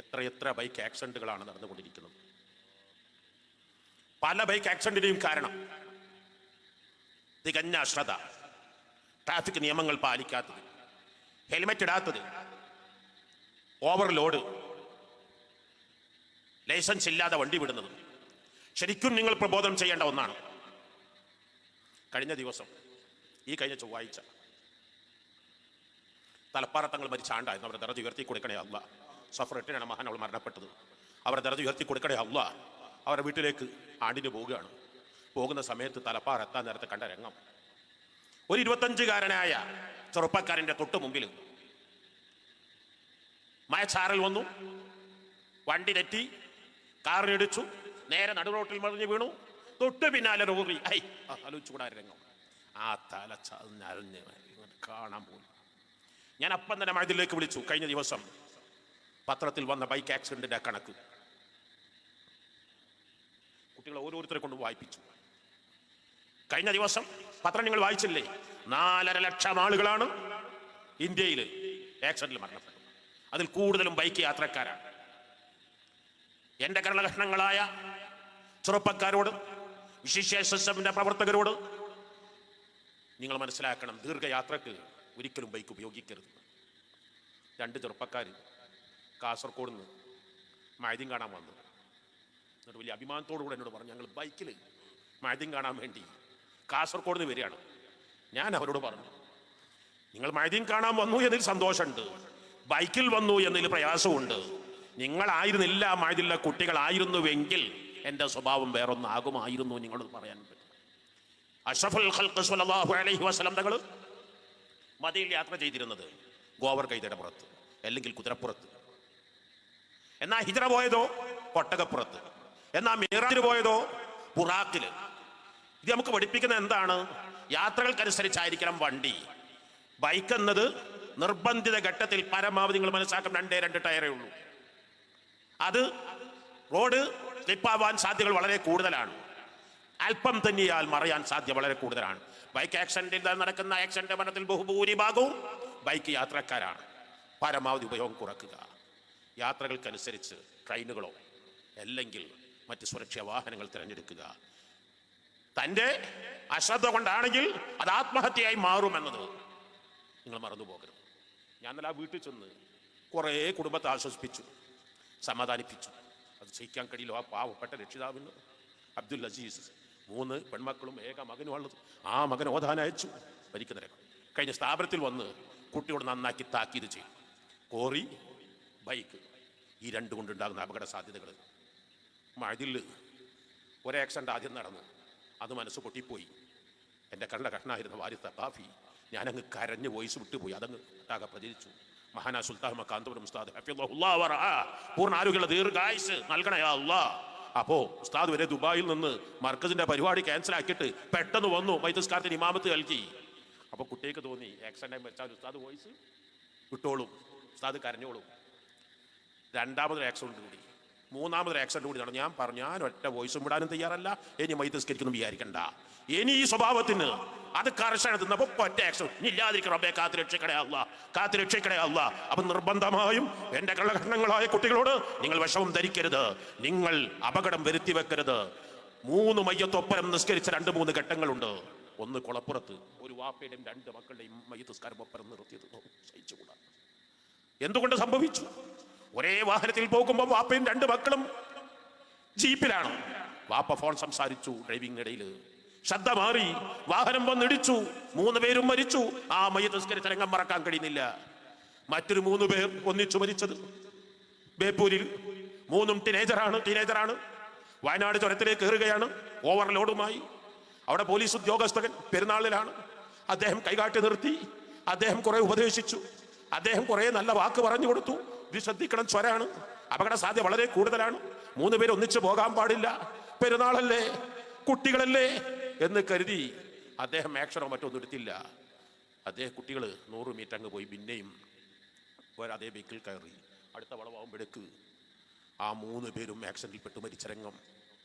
എത്രയെത്ര ബൈക്ക് ആക്സിഡന്റുകളാണ് നടന്നുകൊണ്ടിരിക്കുന്നത്. പല ബൈക്ക് ആക്സിഡന്റിന്റെയും കാരണം തികഞ്ഞ അശ്രദ്ധ, ട്രാഫിക് നിയമങ്ങൾ പാലിക്കാത്തത്, ഹെൽമെറ്റ് ഇടാത്തത്, ഓവർലോഡ്, ലൈസൻസ് ഇല്ലാതെ വണ്ടി വിടുന്നത് ശരിക്കും നിങ്ങൾ പ്രബോധനം ചെയ്യേണ്ട ഒന്നാണ്. കഴിഞ്ഞ ദിവസം, ഈ കഴിഞ്ഞ ചൊവ്വാഴ്ച തലപ്പാറ തങ്ങൾ മരിച്ചാണ്ടായിരുന്നു. അവരുടെ ദറജ ഉയർത്തി കൊടുക്കണേ അല്ല. സഫർ 8-നാണ് മഹാൻ അവൾ മരണപ്പെട്ടത്. അവരുടെ ദറജ ഉയർത്തി കൊടുക്കണേ അല്ല. അവരുടെ വീട്ടിലേക്ക് ആണ്ടിന് പോവുകയാണ്. പോകുന്ന സമയത്ത് തലപ്പാറ എത്താൻ നേരത്തെ കണ്ട രംഗം, ഒരു 25-കാരനായ ചെറുപ്പക്കാരൻ്റെ തൊട്ട് മുമ്പിൽ മയച്ചാറൽ വന്നു, വണ്ടി തെറ്റി, കാറിനിടിച്ചു, നേരെ നടുറോട്ടിൽ മറിഞ്ഞ് വീണു. തൊട്ട് പിന്നാലെ റോറി. ആലോചിച്ചുകൂടാ രംഗം. ആ തല ചറിഞ്ഞ് കാണാൻ പോലും. ഞാൻ അപ്പം തന്നെ മഴതിലേക്ക് വിളിച്ചു. കഴിഞ്ഞ ദിവസം പത്രത്തിൽ വന്ന ബൈക്ക് ആക്സിഡന്റിന്റെ കണക്ക് കുട്ടികളെ ഓരോരുത്തരെ കൊണ്ട് വായിപ്പിച്ചു. കഴിഞ്ഞ ദിവസം പത്രം നിങ്ങൾ വായിച്ചില്ലേ? 4.5 ലക്ഷം ആളുകളാണ് ഇന്ത്യയിൽ ആക്സിഡന്റിൽ മരണപ്പെട്ടത്. അതിൽ കൂടുതലും ബൈക്ക് യാത്രക്കാരാണ്. എന്റെ കരണകഷ്ണങ്ങളായ ചെറുപ്പക്കാരോട്, വിശിഷ്യ എസ്എസ്എഫിന്റെ പ്രവർത്തകരോട് നിങ്ങൾ മനസ്സിലാക്കണം, ദീർഘയാത്രക്ക് ഒരിക്കലും ബൈക്ക് ഉപയോഗിക്കരുത്. 2 ചെറുപ്പക്കാർ കാസർഗോഡ് നിന്ന് മഴയും കാണാൻ വന്നു. എന്നിട്ട് വലിയ അഭിമാനത്തോടു കൂടെ എന്നോട് പറഞ്ഞു, ഞങ്ങൾ ബൈക്കിൽ മഴയും കാണാൻ വേണ്ടി കാസർഗോഡ് നിന്ന് വരികയാണ്. ഞാൻ അവരോട് പറഞ്ഞു, നിങ്ങൾ മഴയും കാണാൻ വന്നു എന്നതിൽ സന്തോഷമുണ്ട്, ബൈക്കിൽ വന്നു എന്നതിൽ പ്രയാസമുണ്ട്. നിങ്ങളായിരുന്നില്ല മഴയുള്ള കുട്ടികളായിരുന്നുവെങ്കിൽ എൻ്റെ സ്വഭാവം വേറൊന്നാകുമായിരുന്നു നിങ്ങളോട് പറയാൻ പറ്റും. അഷ്റഫുൽ ഖൽഖ് സ്വല്ലല്ലാഹു അലൈഹി വസല്ലം തങ്ങൾ മദീനയിൽ യാത്ര ചെയ്തിരുന്നത് ഗോവർ കൈതയുടെ പുറത്ത്, അല്ലെങ്കിൽ കുതിരപ്പുറത്ത്. എന്നാ ഹിജ്റ പോയതോ ഒട്ടകപ്പുറത്ത്. എന്നാ മിറാജിന് പോയതോ ബുറാക്കില്. ഇത് നമുക്ക് പഠിപ്പിക്കുന്ന എന്താണ്? യാത്രകൾക്കനുസരിച്ചായിരിക്കണം വണ്ടി. ബൈക്ക് എന്നത് നിർബന്ധിത ഘട്ടത്തിൽ പരമാവധി നിങ്ങൾ മനസ്സിലാക്കും 2 ടയറേ ഉള്ളൂ. അത് റോഡ് സ്ലിപ്പാവാൻ സാധ്യതകൾ വളരെ കൂടുതലാണ്. അല്പം തന്നെയാൽ മറയാൻ സാധ്യത വളരെ കൂടുതലാണ്. ബൈക്ക് ആക്സിഡന്റിൽ നടക്കുന്ന ആക്സിഡന്റ് മരണത്തിൽ ബഹുഭൂരിഭാഗവും ബൈക്ക് യാത്രക്കാരാണ്. പരമാവധി ഉപയോഗം കുറക്കുക. യാത്രകൾക്കനുസരിച്ച് ട്രെയിനുകളോ അല്ലെങ്കിൽ മറ്റ് സുരക്ഷാ വാഹനങ്ങൾ തിരഞ്ഞെടുക്കുക. തൻ്റെ അശ്രദ്ധ കൊണ്ടാണെങ്കിൽ അത് ആത്മഹത്യയായി മാറുമെന്നത് നിങ്ങൾ മറന്നു പോകരുത്. ഞാൻ നല്ല വീട്ടിൽ ചെന്ന് കുറേ കുടുംബത്തെ ആശ്വസിപ്പിച്ചു, സമാധാനിപ്പിച്ചു. അത് ചെയ്യിക്കാൻ കഴിയില്ല. ആ പാവപ്പെട്ട രക്ഷിതാവിന് അബ്ദുൽ അസീസ് 3 പെൺമക്കളും ഏക മകനുമുള്ളത്. ആ മകൻ ഓതാൻ അയച്ചു. ഭരിക്കുന്നവരെ കഴിഞ്ഞ സ്ഥാപനത്തിൽ വന്ന് കുട്ടിയോട് നന്നാക്കി താക്കീത് ചെയ്യും. കോറി, ബൈക്ക്, ഈ 2 കൊണ്ടുണ്ടാകുന്ന അപകട സാധ്യതകൾ. മഴതിൽ ഒരു ആക്സിഡന്റ് ആദ്യം നടന്നു. അത് മനസ്സ് പൊട്ടിപ്പോയി. എൻ്റെ കഷ്ണമായിരുന്ന വാരിത്ത കാഫി ഞാനങ്ങ് കരഞ്ഞ് വോയിസ് വിട്ടുപോയി. അതങ്ങ് ഒട്ടാകെ പ്രചരിച്ചു. മഹാനാ സുൽത്താൻ കാന്തപുരം ഉസ്താദ് പൂർണ്ണ ആരോഗ്യമുള്ള ദീർഘായുസ് നൽകണേ അല്ലാ. അപ്പോ ഉസ്താദ് വരെ ദുബായിൽ നിന്ന് മർക്കസിന്റെ പരിപാടി ക്യാൻസൽ ആക്കിയിട്ട് പെട്ടെന്ന് വന്നു. മൈതസ്കാരത്തിന് ഇമാമത്ത് നൽകി. അപ്പൊ കുട്ടിക്ക് തോന്നി ആക്സിഡന്റ് വെച്ചാൽ ഉസ്താദ് വോയിസ് വിട്ടോളും, ഉസ്താദ് കരഞ്ഞോളും. 2ാമതൊരു ആക്സിഡന്റ് കൂടി, 3ാമതൊരു ആക്സിഡന്റ് കൂടി നടന്നു. ഞാൻ പറഞ്ഞു, ഞാൻ ഒറ്റ വോയിസും വിടാനും തയ്യാറല്ല. ഇനി മൈതസ്കരിക്കുന്നു വിചാരിക്കണ്ട. ഇനി ഈ സ്വഭാവത്തിന് അത് കർശന തിന്നപ്പോ ഒറ്റ ആക്സിഡന്റ് ഇല്ലാതിരിക്കണം. റബ്ബേ കാത്തുരക്ഷിക്കണേ അല്ലാ, കാത്തുരക്ഷിക്കണേ അല്ലാ. അപ്പൊ നിർബന്ധമായും എന്റെ കള്ളകഷ്ണങ്ങളായ കുട്ടികളോട് നിങ്ങൾ വിഷമം ധരിക്കരുത്, നിങ്ങൾ അപകടം വരുത്തി വെക്കരുത്. 3 മയ്യത്തൊപ്പരം നിസ്കരിച്ച 2-3 ഘട്ടങ്ങളുണ്ട്. ഒന്ന് കുളപ്പുറത്ത് ഒരു വാപ്പയുടെയും 2 മക്കളുടെയും മയ്യത്ത് നിസ്കാരം ഒപ്പരം നിർത്തിയത് സഹിച്ചുകൂടാ. എന്തുകൊണ്ട് സംഭവിച്ചു? ഒരേ വാഹനത്തിൽ പോകുമ്പോൾ വാപ്പയും 2 മക്കളും ജീപ്പിലാണ്. വാപ്പ ഫോൺ സംസാരിച്ചു. ഡ്രൈവിംഗിനിടയിൽ ശ്രദ്ധ മാറി, വാഹനം വന്നിടിച്ചു. 3 പേരും മരിച്ചു. ആ മയ്യത്ത് നിസ്കരിച്ച രംഗം മറക്കാൻ കഴിയുന്നില്ല. മറ്റൊരു 3 പേർ ഒന്നിച്ചു മരിച്ചത് ബേപ്പൂരിൽ. 3ഉം ടീനേജറാണ്. വയനാട് ചുരത്തിലേക്ക് കയറുകയാണ് ഓവർലോഡുമായി. അവിടെ പോലീസ് ഉദ്യോഗസ്ഥൻ പെരുന്നാളിലാണ്. അദ്ദേഹം കൈകാട്ടി നിർത്തി. അദ്ദേഹം കുറെ ഉപദേശിച്ചു. അദ്ദേഹം കുറെ നല്ല വാക്ക് പറഞ്ഞു കൊടുത്തു. ഇത് ശ്രദ്ധിക്കണം, ചുരാണ്, അപകട സാധ്യത വളരെ കൂടുതലാണ്. 3 പേര് ഒന്നിച്ചു പോകാൻ പാടില്ല, പെരുന്നാളല്ലേ, കുട്ടികളല്ലേ എന്ന് കരുതി അദ്ദേഹം ആക്ഷനോ മറ്റൊന്നും എടുത്തില്ല. അദ്ദേഹം കുട്ടികൾ 100 മീറ്റർ അങ്ങ് പോയി. പിന്നെയും അതേ ബൈക്കിൽ കയറി. അടുത്ത വളവാകുമ്പോഴേക്ക് ആ 3 പേരും ആക്സിഡന്റിൽ പെട്ട് മരിച്ച രംഗം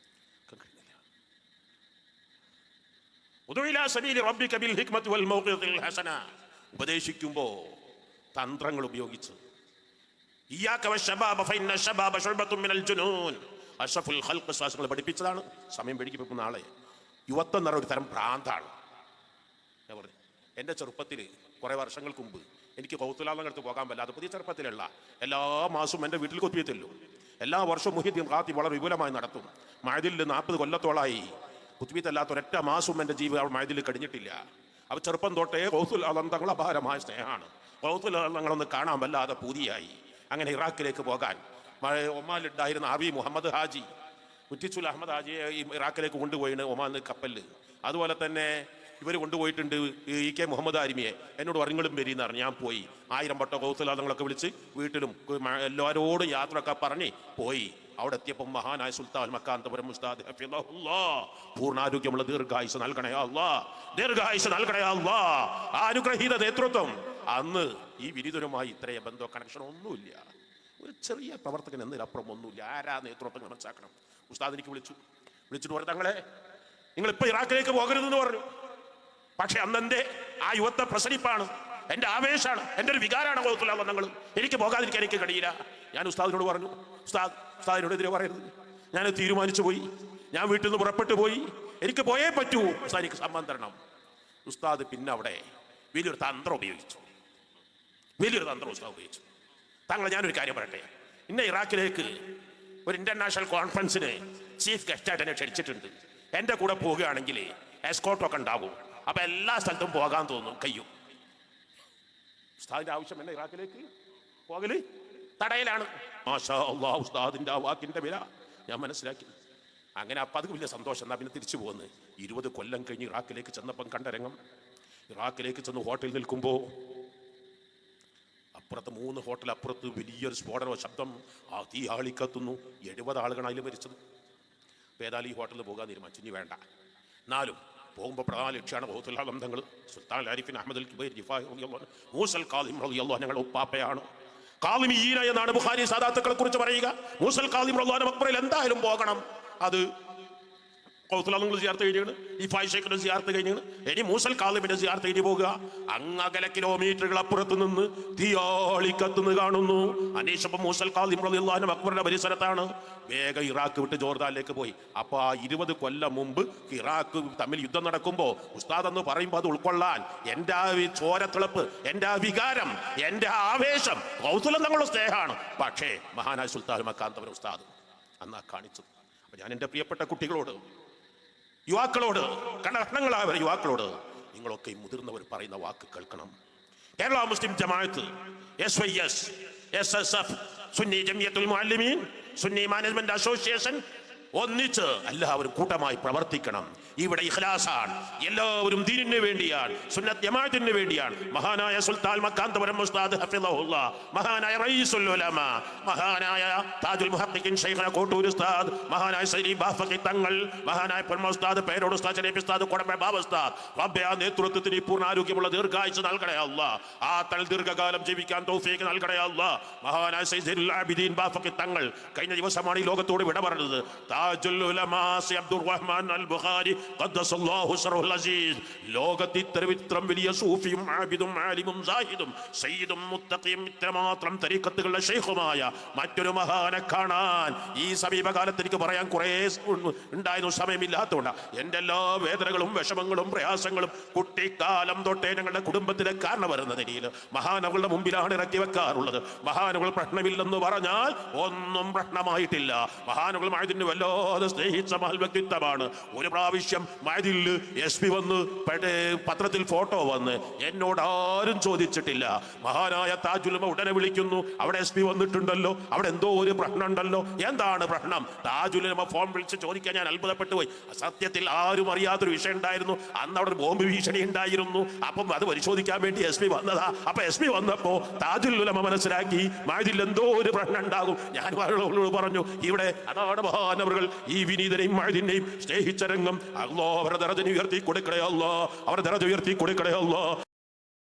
കഴിയുന്നില്ല. ഉപദേശിക്കുമ്പോ തന്ത്രങ്ങൾ ഉപയോഗിച്ച് ഇയ്യാക വശബാബ ഫഇന്ന ശബാബ ശുഅബത്തുൻ മിനൽ ജുനൂൻ. അഷ്റഫുൽ ഖൽഖ് ശാസ്ത്രങ്ങൾ പഠിപ്പിച്ചതാണ്. സമയം വെടിക്ക് പോകുന്ന ആളെ യുവത്വം എന്ന് പറഞ്ഞ ഒരു തരം ഭ്രാന്താണ്. ഞാൻ പറഞ്ഞു, എൻ്റെ ചെറുപ്പത്തിൽ കുറേ വർഷങ്ങൾക്ക് മുമ്പ് എനിക്ക് കൗത്തുലാളങ്ങൾക്ക് പോകാൻ പറ്റാതെ പുതിയ ചെറുപ്പത്തിലുള്ള എല്ലാ മാസവും എൻ്റെ വീട്ടിൽ കുത്തിവെത്തല്ലോ. എല്ലാ വർഷവും മുഹിദ്ദീൻ ഖാത്തി വളരെ വിപുലമായി നടത്തും. മഅദിൽ 40 കൊല്ലത്തോളായി കുത്തിവെത്തല്ലാത്ത ഒരൊറ്റ മാസവും എൻ്റെ ജീവിതം മഅദിൽ കഴിഞ്ഞിട്ടില്ല. അപ്പോൾ ചെറുപ്പം തൊട്ടേ കൗത്തുലാളം തങ്ങൾ അപാരമായ സ്നേഹമാണ്. കൗത്തുലാളങ്ങളൊന്ന് കാണാൻ വല്ലാതെ പൂതിയായി. അങ്ങനെ ഇറാഖിലേക്ക് പോകാൻ ഒമാനിലുണ്ടായിരുന്ന അബി മുഹമ്മദ് ഹാജി, മുറ്റിച്ചുൽ അഹമ്മദ് ഹാജിയെ ഇറാഖിലേക്ക് കൊണ്ടുപോയിന് ഒമാനിൽ കപ്പലിൽ. അതുപോലെ തന്നെ ഇവർ കൊണ്ടുപോയിട്ടുണ്ട് ഇ കെ മുഹമ്മദ് ആരിമിയെ. എന്നോട് നിങ്ങളും വരിയെന്ന് പറഞ്ഞു. ഞാൻ പോയി 1000 വട്ട കൗത്തുലാദങ്ങളൊക്കെ വിളിച്ച് വീട്ടിലും എല്ലാവരോടും യാത്രയൊക്കെ പറഞ്ഞ് പോയി. അവിടെ എത്തിയപ്പോൾ മഹാനായ സുൽത്താൻ മക്കാന്തപുരം ഉസ്താദ് ഹഫിളഹുല്ലാഹ്, പൂർണ്ണാരോഗ്യമുള്ള ദീർഘായുസ് നൽകണേ അല്ലാഹ്, ദീർഘായുസ് നൽകണേ അല്ലാഹ്. ആ അനുഗ്രഹീത നേതൃത്വം. അന്ന് ഈ വിനീതനുമായി ഇത്രയും ബന്ധോ കണക്ഷൻ ഒന്നുമില്ല. ഒരു ചെറിയ പ്രവർത്തകൻ എന്നതിലപ്പുറം ഒന്നുമില്ല. ആരാ നേതൃത്വം മനസ്സിലാക്കണം. ഉസ്താദ് എനിക്ക് വിളിച്ചിട്ട് പറഞ്ഞു, തങ്ങളെ നിങ്ങളിപ്പോൾ ഇറാഖിലേക്ക് പോകരുതെന്ന് പറഞ്ഞു. പക്ഷെ അന്നെൻ്റെ ആ യുവത്വ പ്രസരിപ്പാണ്, എൻ്റെ ആവേശമാണ്, എൻ്റെ ഒരു വികാരമാണ് കൗത്തുലാളം തങ്ങൾ. എനിക്ക് പോകാതിരിക്കാൻ എനിക്ക് കഴിയില്ല. ഞാൻ ഉസ്താദിനോട് പറഞ്ഞു, ഉസ്താദിനോടെതിരെ പറയരുത്, ഞാൻ തീരുമാനിച്ചു പോയി, ഞാൻ വീട്ടിൽ നിന്ന് പുറപ്പെട്ടു പോയി, എനിക്ക് പോയേ പറ്റൂ, ഉസ്താദ് എനിക്ക് സമ്മതം തരണം. ഉസ്താദ് പിന്നെ അവിടെ വലിയൊരു തന്ത്രം ഉപയോഗിച്ചു. ഉസ്താദ് ഉപയോഗിച്ചു. താങ്കളെ ഞാനൊരു കാര്യം പറയട്ടെ, ഇന്ന ഇറാഖിലേക്ക് ഒരു ഇന്റർനാഷണൽ കോൺഫറൻസിന് ചീഫ് ഗസ്റ്റായിട്ട് എന്നെ ക്ഷണിച്ചിട്ടുണ്ട്. എൻ്റെ കൂടെ പോവുകയാണെങ്കിൽ എസ്കോർട്ടൊക്കെ ഉണ്ടാകും. അപ്പൊ എല്ലാ സ്ഥലത്തും പോകാൻ തോന്നും, കഴിയും. ഉസ്താദിന്റെ ആവശ്യം എന്നെ ഇറാഖിലേക്ക് പോകല് തടയലാണ്. മാഷാ അല്ലാഹ്, ഉസ്താദിന്റെ ആ വാക്കിന്റെ വില ഞാൻ മനസ്സിലാക്കി. അങ്ങനെ അപ്പം അത് വലിയ സന്തോഷം. എന്നാ പിന്നെ തിരിച്ചു പോകുന്നു. 20 കൊല്ലം കഴിഞ്ഞ് ഇറാഖിലേക്ക് ചെന്നപ്പം കണ്ട രംഗം. ഇറാഖിലേക്ക് ചെന്ന് ഹോട്ടലിൽ നിൽക്കുമ്പോൾ അപ്പുറത്ത് 3 ഹോട്ടൽ അപ്പുറത്ത് വലിയൊരു സ്ഫോടന ശബ്ദം. ആ തീ ആളിക്കത്തുന്നു. 70 ആളുകളാണ് അതിൽ മരിച്ചത്. അപ്പോൾ ഏതായാലും ഈ ഹോട്ടലിൽ പോകാൻ തീരുമാനിച്ചു. ഇനി വേണ്ട. എന്നാലും പോകുമ്പോൾ പ്രധാന ലക്ഷ്യമാണ് കൗത്തുലാളം തങ്ങൾ. സുൽത്താൻ ആരിഫിൻ അഹമ്മദ് അൽ കിബൈർ റിഫായി റളിയല്ലാഹു അൻഹു, മൂസൽ കാളിം റളിയല്ലാഹു അൻഹു ഞങ്ങളുടെ ഉപ്പാപ്പയാണ്. കാളിമീന എന്നാണ് ബുഖാരി സാദാത്തുക്കളെ കുറിച്ച് പറയുക. മൂസൽ കാളിം റളിയല്ലാഹു അൻഹു മക്ബറയിൽ എന്തായാലും പോകണം. അത് കൗത്തുലാളങ്ങൾ സിയാറത്ത് കഴിഞ്ഞാണ്, റിഫായി ശൈഖിന്റെ സിയാറത്ത് കഴിഞ്ഞാണ്. ഇനി മൂസൽ കാളിമിന്റെ സിയാറത്ത് കഴിഞ്ഞ് പോകുക. അങ്ങകല കിലോമീറ്ററുകൾ അപ്പുറത്ത് നിന്ന് തീയാളിക്കത്തുന്ന് കാണുന്നു. അന്വേഷിച്ചപ്പോൾ മൂസൽ കാളിം റളിയല്ലാഹു അൻഹു മക്ബറിന്റെ പരിസരത്താണ്. വേഗം ഇറാഖ് വിട്ട് ജോർദാനിലേക്ക് പോയി. അപ്പൊ ആ 20 കൊല്ലം മുമ്പ് ഇറാഖ് തമ്മിൽ യുദ്ധം നടക്കുമ്പോൾ ഉസ്താദ് എന്ന് പറയുമ്പോൾ അത് ഉൾക്കൊള്ളാൻ എൻ്റെ ആ ചോരത്തിളപ്പ്, എൻ്റെ ആ വികാരം, എൻ്റെ ആ ആവേശം കൗതുലം തങ്ങളുടെ സ്നേഹമാണ്. പക്ഷേ മഹാനായ സുൽത്താൻ മക്കാന്തപുരം ഉസ്താദ് അന്നാ കാണിച്ചത്. അപ്പൊ ഞാൻ എൻ്റെ പ്രിയപ്പെട്ട കുട്ടികളോട്, യുവാക്കളോട്, കണ്ണങ്ങളായ യുവാക്കളോട്, നിങ്ങളൊക്കെ മുതിർന്നവർ പറയുന്ന വാക്ക് കേൾക്കണം. Kerala Muslim Jamaath, SYS, SSF, Sunni Jamiyyathul Muallimeen, Sunni management association ഒന്നിച്ച് എല്ലാവരും കൂട്ടമായി പ്രവർത്തിക്കണം. ഇവിടെ ഇഖ്ലാസാണ്. എല്ലാവരും ദീനിന് വേണ്ടിയാണ്, സുന്നത്ത് ജമാഅത്തിന് വേണ്ടിയാണ്. മഹാനായ സുൽത്താൻ മക്കാന്തപുരം ഉസ്താദ് ഹഫിളഹുല്ലാഹ്, മഹാനായ റഈസുൽ ഉലമ, മഹാനായ താജുൽ മുഹഖ്ഖിഖീൻ ശൈഖുന കോട്ടൂർ ഉസ്താദ്, മഹാനായ സൈദി ബാഫഖി തങ്ങൾ, മഹാനായ പരമ ഉസ്താദ് പേരോട് ഉസ്താദ് ചെറിയ ഉസ്താദ് കൊടമ്പ ബാബ ഉസ്താദ്, റബ്ബേ ആ നേതൃത്വത്തിന് പൂർണ്ണ ആരോഗ്യമുള്ള ദീർഘായുസ്സ് നൽകണേ അല്ലാഹ്. ആ തൽ ദീർഘകാലം ജീവിക്കാൻ തൗഫീഖ് നൽകണേ അല്ലാഹ്. മഹാനായ സയ്യിദുൽ ആബിദീൻ ബാഫഖി തങ്ങൾ കഴിഞ്ഞ ദിവസമാണ് ഈ ലോകത്തോട് വിട പറഞ്ഞത്. താജുൽ ഉലമാ അബ്ദുർ റഹ്മാൻ അൽ ബുഖാരി ഖദ്ദസല്ലാഹു സിറഹുൽ അസീസ്, ലോകത്തിൽ ഇത്രവിത്രം വലിയ സൂഫിയും ആബിദും ആലിമും സാഹിദും സയ്യിദും മുത്തഖിയും ഇത്രമാത്രം തരീഖത്തുകളുടെ ശൈഖുമായ മറ്റൊരു മഹാനെ കാണാൻ ഈ സമീപകാലത്ത് എനിക്ക് പറയാൻ കുറേ ഉണ്ടായിരുന്നു, സമയമില്ലാത്തതുകൊണ്ട് എൻ്റെ എല്ലാ വേദനകളും വിഷമങ്ങളും പ്രയാസങ്ങളും കുട്ടിക്കാലം തൊട്ടേ ഞങ്ങളുടെ കുടുംബത്തിലെ കാരണം വരുന്ന നിലയിൽ മഹാനവളുടെ മുമ്പിലാണ് ഇറക്കി വെക്കാറുള്ളത്. മഹാനുകൾ പ്രശ്നമില്ലെന്ന് പറഞ്ഞാൽ ഒന്നും പ്രശ്നമായിട്ടില്ല. മഹാനുകൾ മഅദിന് വല്ലാതെ സ്നേഹിച്ച മഹൽ വ്യക്തിത്വമാണ്. ഒരു പ്രാവശ്യം മഅദിൽ SP വന്ന് പത്രത്തിൽ ഫോട്ടോ വന്ന് എന്നോട് ആരും ചോദിച്ചിട്ടില്ല. മഹാനായ താജുൽ ഉലമ ഉടനെ വിളിക്കുന്നു, അവിടെ SP വന്നിട്ടുണ്ടല്ലോ, അവിടെ എന്തോ ഒരു പ്രശ്നം ഉണ്ടല്ലോ, എന്താണ് പ്രശ്നം? താജുൽ ഉലമ ഫോൺ വിളിച്ച് ചോദിക്കാൻ ഞാൻ അത്ഭുതപ്പെട്ടു പോയി. സത്യത്തിൽ ആരും അറിയാത്തൊരു വിഷയം ഉണ്ടായിരുന്നു. അന്ന് അവിടെ ഒരു ബോംബ് ഭീഷണി ഉണ്ടായിരുന്നു. അപ്പം അത് പരിശോധിക്കാൻ വേണ്ടി SP വന്നതാ. അപ്പൊ SP വന്നപ്പോ താജുൽ ഉലമ മനസ്സിലാക്കി മഅദിൽ എന്തോ ഒരു പ്രശ്നം ഉണ്ടാകും. ഞാൻ പറഞ്ഞു, ഇവിടെ അതാണ് മഹാനവറുകൾ ഈ വിനീതനെയും മഅദിനെയും സ്നേഹിച്ച രംഗം. അല്ലാഹ് അവരുടെ ദറജ ഉയർത്തി കൊടുക്കണേ അല്ലാഹ്, അവരുടെ ദറജ ഉയർത്തി കൊടുക്കണേ അല്ലാഹ്.